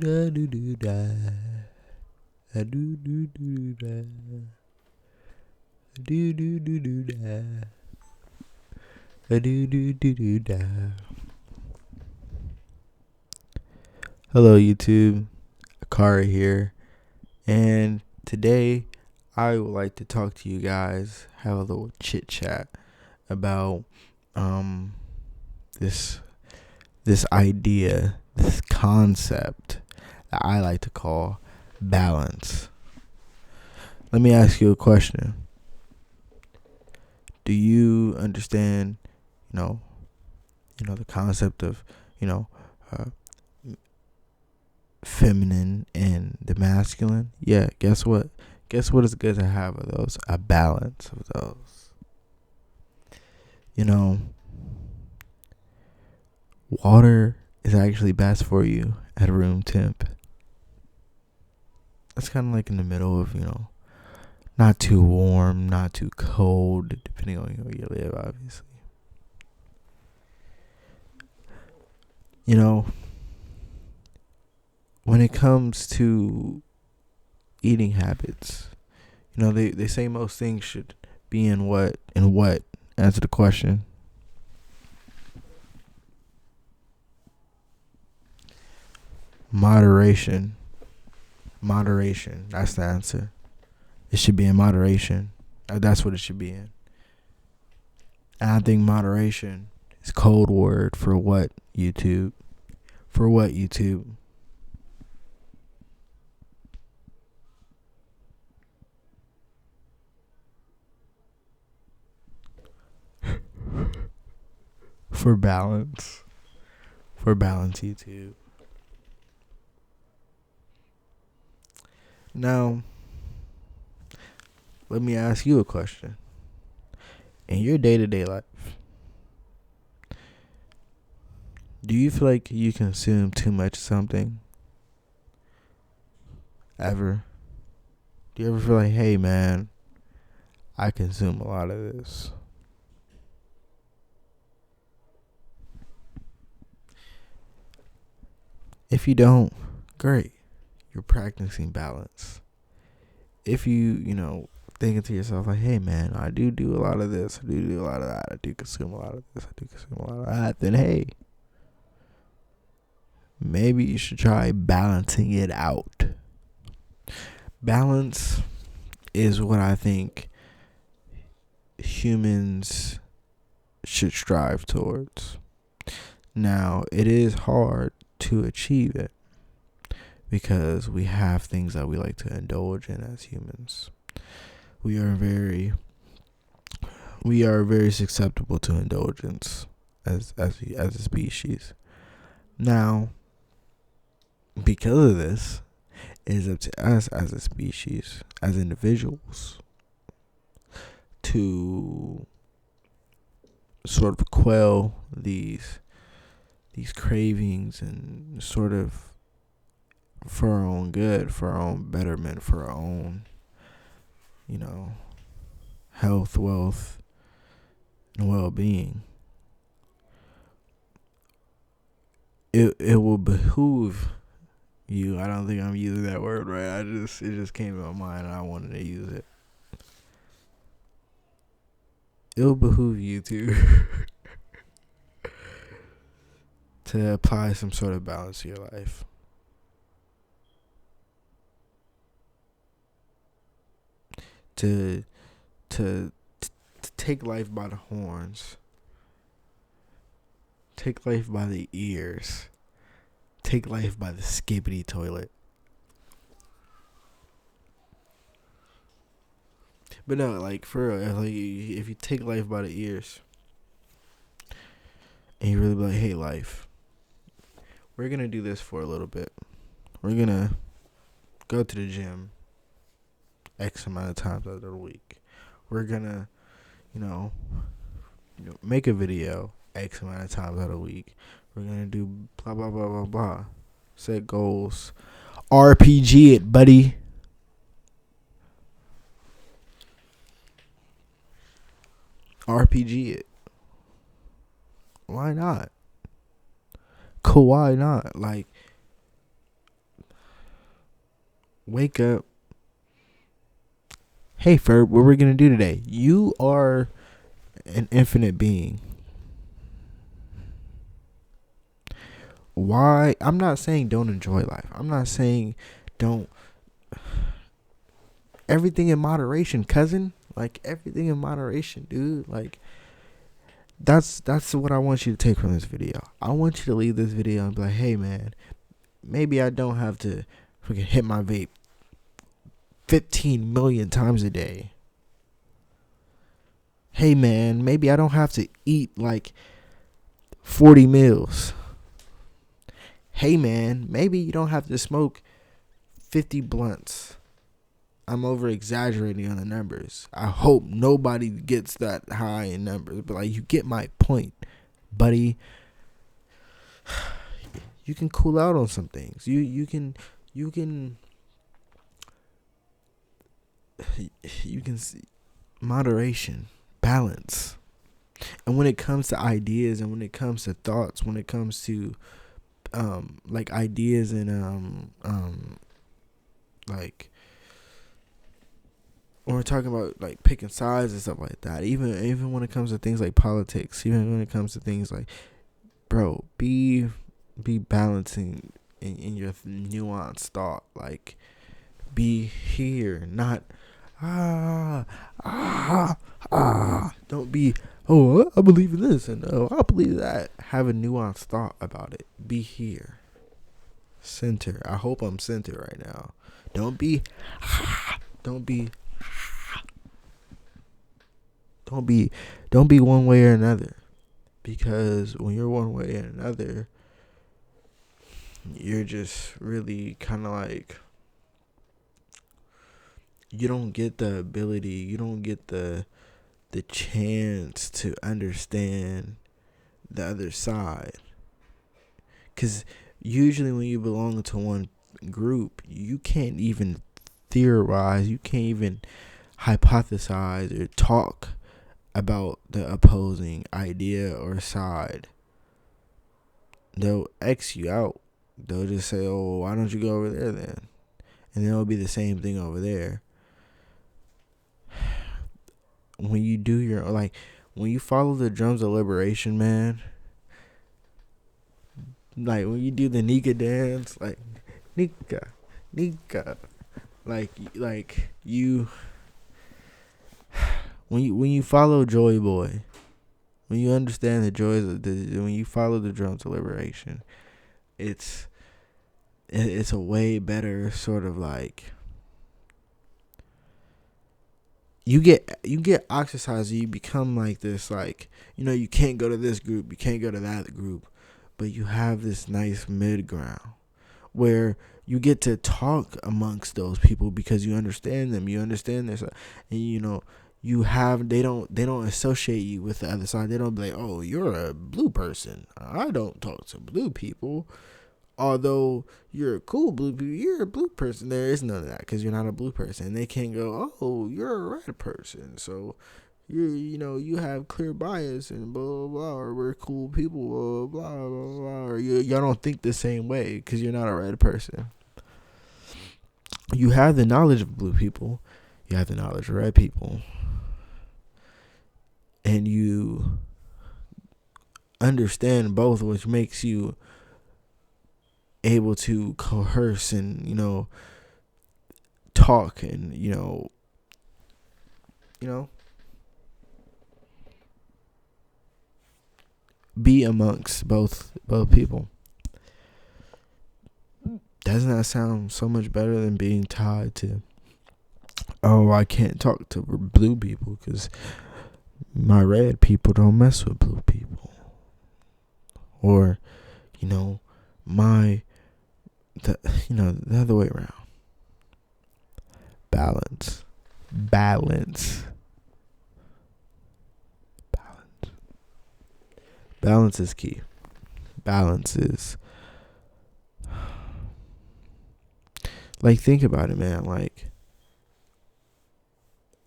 Da do do da. Da do do do da. Do do do do da. Da do do do do da. Hello YouTube, Akari here, and today I would like to talk to you guys, have a little chit chat about this idea, this concept that I like to call balance. Let me ask you a question. Do you understand, the concept of, uh, feminine and the masculine? Yeah, guess what? Guess what is good to have of those? A balance of those. Water is actually best for you at room temp. That's kind of like in the middle of, not too warm, not too cold, depending on where you live, obviously. When it comes to eating habits, they say most things should be in what? Answer the question. Moderation. That's the answer. It should be in moderation. That's what it should be in. And I think moderation is code word for what, YouTube? For what, YouTube? For balance. For balance, YouTube. Now, let me ask you a question. In your day-to-day life, do you feel like you consume too much of something? Ever? Do you ever feel like, hey man, I consume a lot of this? If you don't, great. You're practicing balance. If you, thinking to yourself like, hey man, I do a lot of this, I do a lot of that, I do consume a lot of this, I do consume a lot of that, then hey, maybe you should try balancing it out. Balance is what I think humans should strive towards. Now, it is hard to achieve it because we have things that we like to indulge in as humans. We are very susceptible to indulgence as a species. Now, because of this, it is up to us as a species, as individuals, to sort of quell these cravings and sort of for our own good, for our own betterment, for our own, health, wealth, and well-being. It will behoove you. I don't think I'm using that word right. It just came to my mind and I wanted to use it. It'll behoove you to apply some sort of balance to your life. To take life by the horns. Take life by the ears. Take life by the skibbity toilet. But no, like for real, like if you take life by the ears and you really be like, hey life, we're gonna do this for a little bit. We're gonna go to the gym X amount of times out of the week. We're gonna, make a video X amount of times out of the week. We're gonna do blah blah blah blah blah. Set goals. RPG it, buddy. RPG it. Why not? Cool, why not? Like, Wake up. Hey, Ferb, what we're going to do today? You are an infinite being. Why? I'm not saying don't enjoy life. I'm not saying don't. Everything in moderation, cousin. Like, everything in moderation, dude. Like, that's what I want you to take from this video. I want you to leave this video and be like, hey, man, maybe I don't have to freaking hit my vape 15 million times a day. Hey, man, maybe I don't have to eat like 40 meals. Hey, man, maybe you don't have to smoke 50 blunts. I'm over exaggerating on the numbers. I hope nobody gets that high in numbers, but like, you get my point, buddy. You can cool out on some things. You can see moderation, balance. And when it comes to ideas, and when it comes to thoughts, when it comes to like ideas and like when we're talking about like picking sides and stuff like that, even when it comes to things like politics, even when it comes to things like, bro, be balancing in your nuanced thought. Like, be here, not don't be, oh, I believe in this and oh, I believe that. Have a nuanced thought about it. Be here. Center. I hope I'm centered right now. Don't be one way or another. Because when you're one way or another, you're just really kind of like, you don't get the ability, you don't get the chance to understand the other side. Because usually when you belong to one group, you can't even theorize, you can't even hypothesize or talk about the opposing idea or side. They'll X you out. They'll just say, oh, why don't you go over there then? And then it'll be the same thing over there. When you do your, like, when you follow the drums of liberation, man, like when you do the Nika dance, like Nika, like you, when you follow Joy Boy, when you understand the joys of when you follow the drums of liberation, it's a way better sort of like, you get ostracized. You become like this, like, you can't go to this group, you can't go to that group, but you have this nice mid ground where you get to talk amongst those people because you understand them, you understand this, and they don't associate you with the other side. They don't be like, oh, you're a blue person, I don't talk to blue people. Although you're a cool blue people, you're a blue person. There is none of that because you're not a blue person. And they can't go, oh, you're a red person, so you have clear bias and blah blah blah, or we're cool people, blah blah blah, blah, or y'all don't think the same way because you're not a red person. You have the knowledge of blue people, you have the knowledge of red people, and you understand both, which makes you able to coerce and talk and be amongst both people. Doesn't that sound so much better than being tied to, oh, I can't talk to blue people because my red people don't mess with blue people, or the other way around. Balance is key. Balance is, like, think about it, man. Like,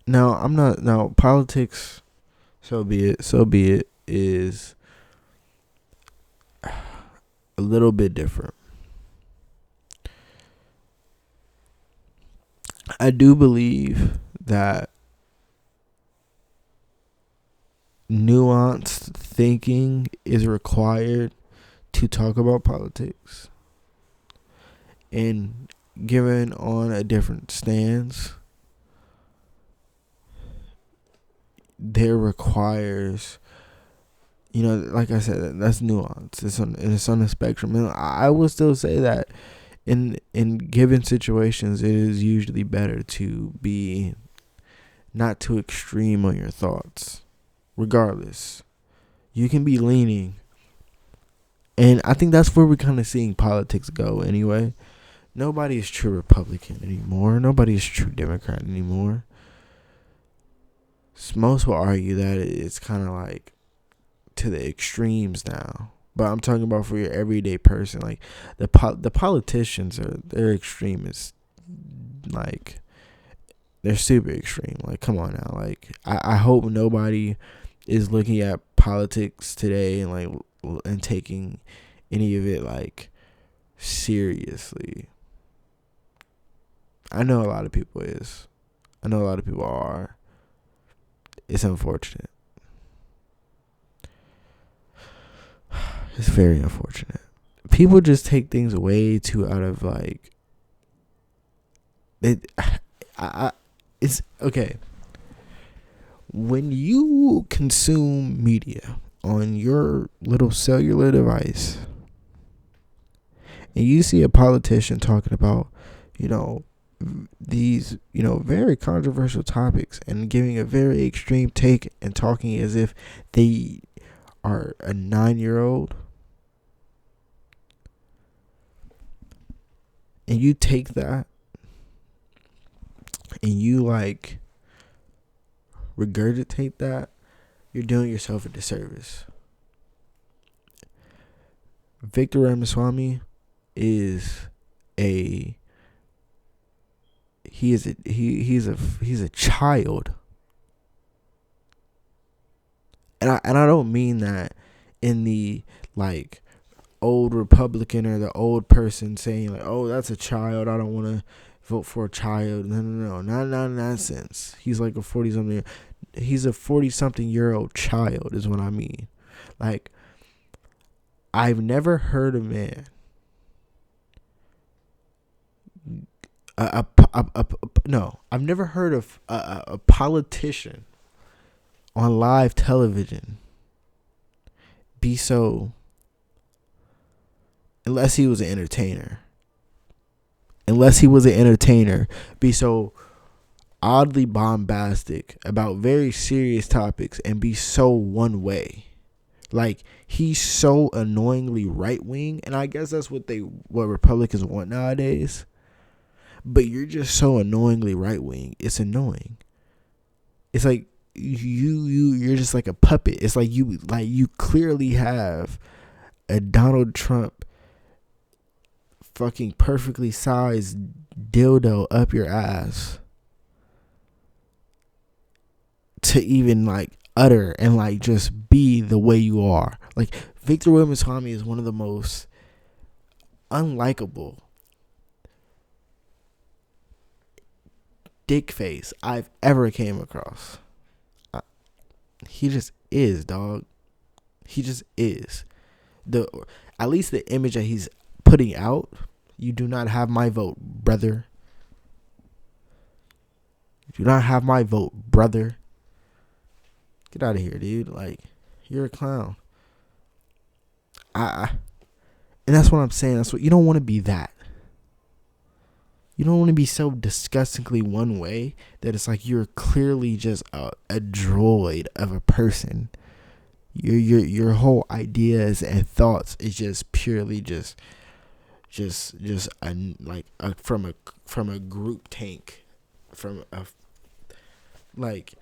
now politics, so be it, is a little bit different. I do believe that nuanced thinking is required to talk about politics, and given on a different stance, there requires, like I said, that's nuance. It's on the spectrum, and I will still say that in given situations, it is usually better to be not too extreme on your thoughts. Regardless, you can be leaning, and I think that's where we're kind of seeing politics go anyway. Nobody is true Republican anymore. Nobody is true Democrat anymore. Most will argue that it's kind of like to the extremes now. But I'm talking about for your everyday person. Like the politicians they're extremists. Like they're super extreme. Like come on now. Like I hope nobody is looking at politics today and taking any of it like seriously. I know a lot of people is. I know a lot of people are. It's unfortunate. It's very unfortunate. People just take things way too out of like. It's okay. When you consume media on your little cellular device, and you see a politician talking about, these, very controversial topics and giving a very extreme take and talking as if they are a 9-year-old, and you take that and you like regurgitate that, you're doing yourself a disservice. Victor Ramaswamy is a he's a child, and I don't mean that in the like old Republican or the old person saying like, oh, that's a child, I don't want to vote for a child. No, not nonsense. He's like a 40-something-year-old child is what I mean. Like, I've never heard a man I've never heard of a politician on live television be so, unless he was an entertainer, be so oddly bombastic about very serious topics and be so one way. Like, he's so annoyingly right wing, and I guess that's what Republicans want nowadays. But you're just so annoyingly right wing. It's annoying. It's like you're just like a puppet. It's like you clearly have a Donald Trump fucking perfectly sized dildo up your ass to even like utter and like just be the way you are. Like, Victor Ramaswamy is one of the most unlikable dick face I've ever came across. He just is, dog. He just is. At least the image that he's putting out, you do not have my vote, brother. You do not have my vote, brother. Get out of here, dude. Like, you're a clown. And that's what I'm saying. That's what you don't want to be that. You don't want to be so disgustingly one way that it's like you're clearly just a droid of a person. Your whole ideas and thoughts is just purely just from a group tank, from a like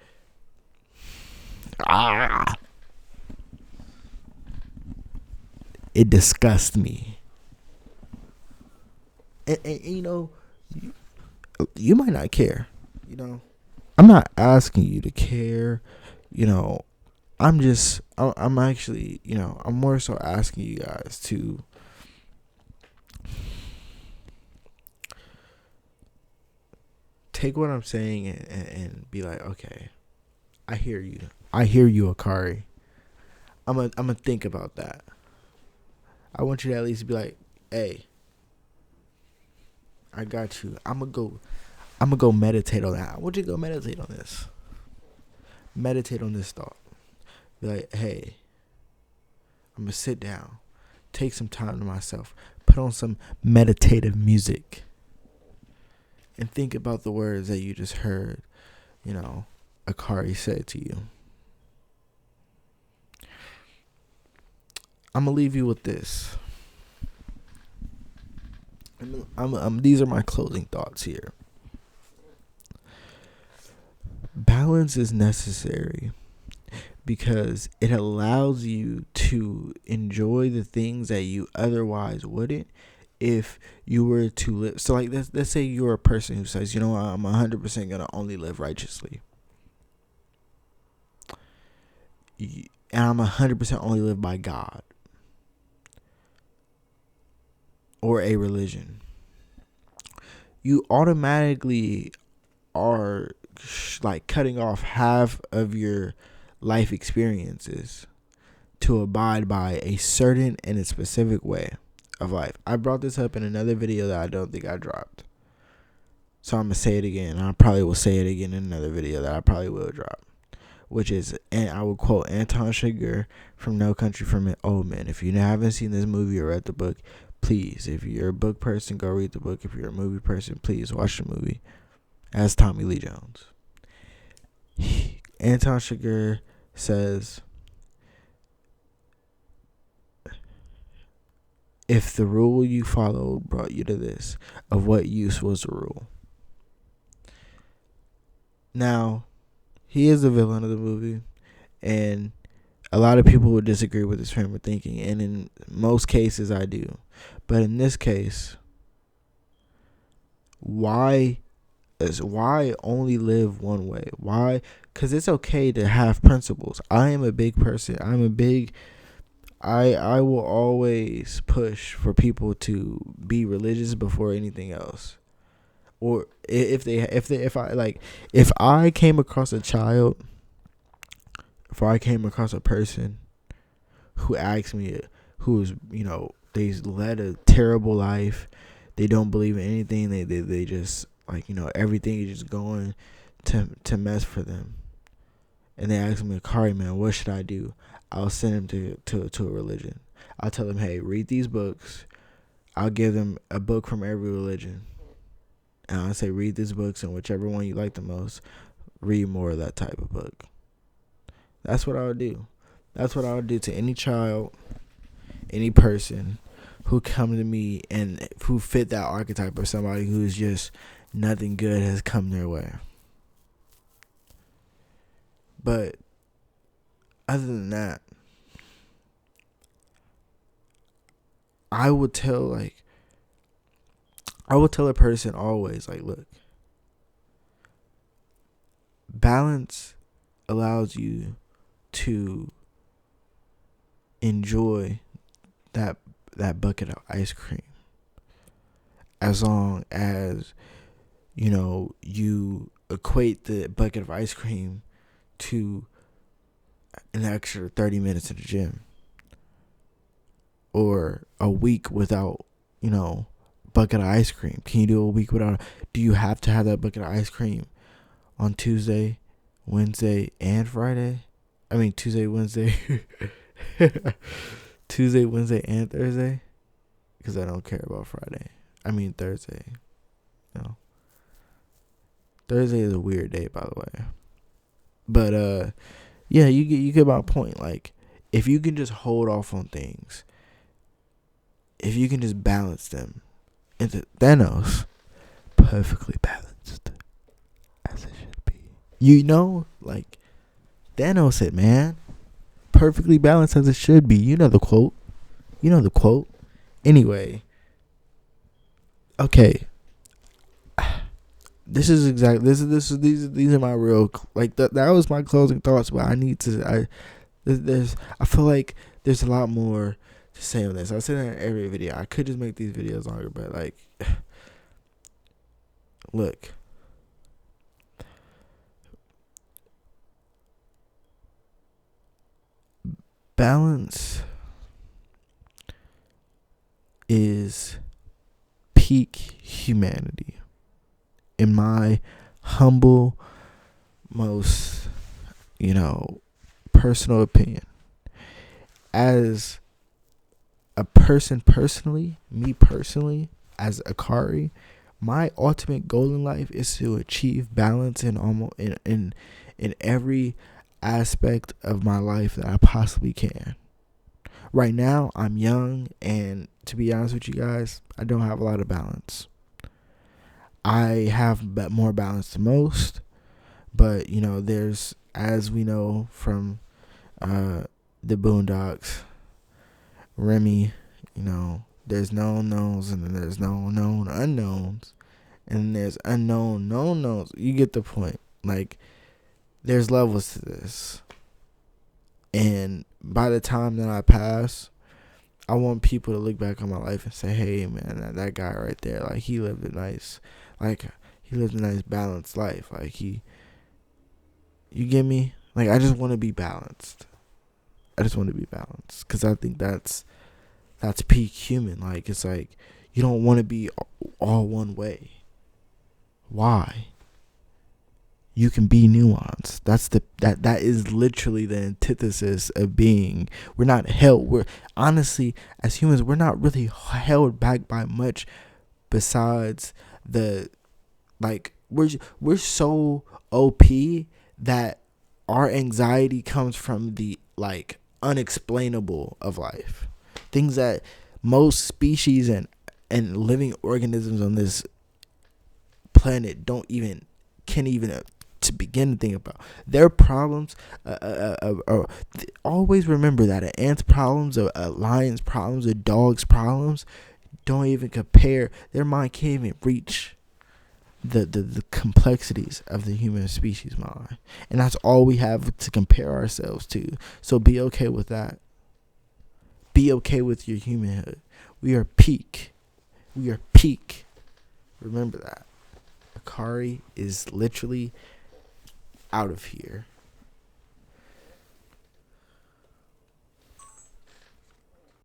it disgusts me. And you might not care. I'm not asking you to care. I'm actually, I'm more so asking you guys to take what I'm saying and be like, okay, I hear you. I hear you, Akari. I'm gonna think about that. I want you to at least be like, hey, I got you. I'm gonna go meditate on that. I want you to go meditate on this. Meditate on this thought. Be like, hey, I'm gonna sit down, take some time to myself, put on some meditative music, and think about the words that you just heard, Akari said to you. I'm gonna leave you with this. These are my closing thoughts here. Balance is necessary because it allows you to enjoy the things that you otherwise wouldn't if you were to live. So, like, let's say you're a person who says, I'm 100% gonna only live righteously, and I'm 100% only live by God or a religion. You automatically are like cutting off half of your life experiences to abide by a certain and a specific way of life. I brought this up in another video that I don't think I dropped, so I'm gonna say it again. I probably will say it again in another video that I probably will drop, which is, and I will quote Anton Chigurh from No Country for Old Men. If you haven't seen this movie or read the book, please, if you're a book person, go read the book. If you're a movie person, please watch the movie. As Tommy Lee Jones. Anton Chigurh says, if the rule you followed brought you to this, of what use was the rule? Now, he is the villain of the movie, and a lot of people would disagree with his frame of thinking, and in most cases I do. But in this case, why only live one way? Why? Because it's okay to have principles. I am a big person. I will always push for people to be religious before anything else. Or if I came across a child, if I came across a person who asked me, who's, they led a terrible life, they don't believe in anything, they just, everything is just going to mess for them, and they ask me, Akari, man, what should I do? I'll send them to a religion. I'll tell them, hey, read these books. I'll give them a book from every religion, and I'll say, read these books, and whichever one you like the most, read more of that type of book. That's what I would do. That's what I would do to any child, any person who come to me and who fit that archetype of somebody who's just nothing good has come their way. But other than that, I would tell a person always, look, balance allows you to enjoy that bucket of ice cream, as long as you equate the bucket of ice cream to an extra 30 minutes in the gym, or a week without bucket of ice cream. Can you do a week without? Do you have to have that bucket of ice cream on Tuesday, Wednesday, and Friday? I mean Tuesday, Wednesday Tuesday, Wednesday, and Thursday, because I don't care about Friday. I mean Thursday. Thursday is a weird day, by the way. But yeah, you get my point. If you can just hold off on things, if you can just balance them into Thanos, perfectly balanced, as it should be. Thanos it, man. Perfectly balanced as it should be. You know the quote. Anyway. Okay. These are my real, that was my closing thoughts, but I feel like there's a lot more to say on this. I say that in every video. I could just make these videos longer, but look, balance is peak humanity, in my humble, most, personal opinion. As a person personally, me personally, as Akari, my ultimate goal in life is to achieve balance in almost in every aspect of my life that I possibly can. Right now, I'm young, and to be honest with you guys, I don't have a lot of balance. I have more balance than most, but there's, as we know from the Boondocks, Remy, there's known knowns, and then there's known unknowns, and then there's unknown known knowns. You get the point. Like, there's levels to this. And by the time that I pass, I want people to look back on my life and say, hey, man, that guy right there, like, he lived a nice balanced life. Like, you get me? Like, I just want to be balanced. Because I think that's peak human. Like, it's like, you don't want to be all one way. Why? You can be nuanced. That is literally the antithesis of being. We're not held. We're honestly, as humans, we're not really held back by much besides we're so OP that our anxiety comes from the unexplainable of life. Things that most species and living organisms on this planet can't even to begin to think about. Their problems, always remember that an ant's problems, a lion's problems, a dog's problems don't even compare. Their mind can't even reach the complexities of the human species mind. And that's all we have to compare ourselves to. So be okay with that. Be okay with your humanhood. We are peak. Remember that. Akari is literally out of here.